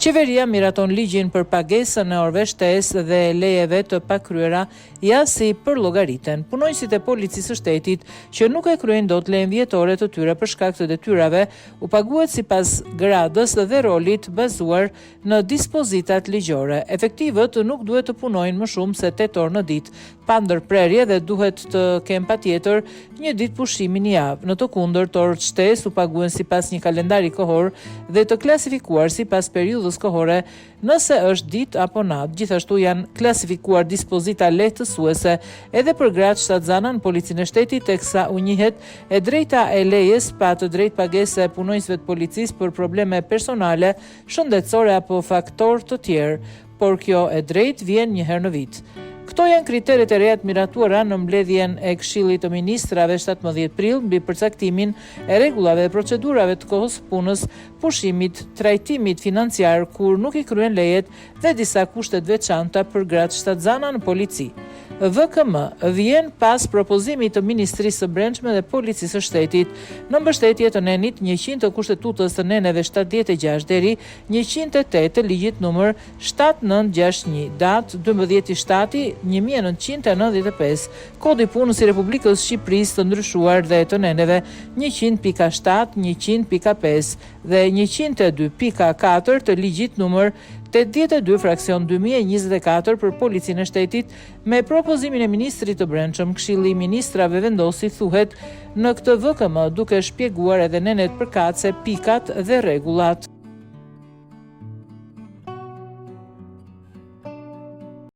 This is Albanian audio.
Qeveria miraton ligjin për pagesën e orëve shtesë dhe lejeve të pakryera ja si përllogëriten. Punonjësit e policisë së shtetit që nuk e kryejnë dot lejen vjetore të tyre për shkak të detyrave, u paguhet sipas gradës dhe rolit bazuar në dispozitat ligjore. Efektivët nuk duhet të punojnë më shumë se 8 orë në ditë, pa ndërprerje dhe duhet të kenë patjetër një ditë pushimin në javë. Në të kundërt, orët shtesë u paguhen sipas një kalendari kohor dhe të klasifikuar sipas periudhës kohore, nëse është ditë apo natë. Gjithashtu janë klasifikuar dispozita lehtësuese edhe për gratë shtatzana në policinë e shtetit, teksa u njihet e drejta e lejes pa të drejtë pagese e punonjësve të policisë për probleme personale, shëndetësore apo faktor të tjerë, por kjo e drejtë vjen një herë në vit. Këto janë kriteret e reja të miratuara në mbledhjen e Këshillit të Ministrave 17 prill mbi përcaktimin e rregullave dhe procedurave të kohës së punës, pushimit, trajtimit financiar kur nuk i kryen lejet dhe disa kushte të veçanta për gratë shtatzana në polici. VKM vjen pas propozimit të Ministrisë së Brendshme dhe Policisë së Shtetit në mbështetje të nenit 100 të Kushtetutës së Neneve 76 deri 108 të ligjit numër 7961, datë 12/7/1995, kodi punës i Republikës Shqipërisë të ndryshuar dhe të neneve 100.7, 100.5 dhe 102.4 të ligjit numër 82 fraksion 2024 për policinë e shtetit. Me propozimin e ministrit të brendshëm, Këshilli i Ministrave vendosi, thuhet, në këtë VKM duke shpjeguar edhe nenet përkatëse, pikat dhe rregullat.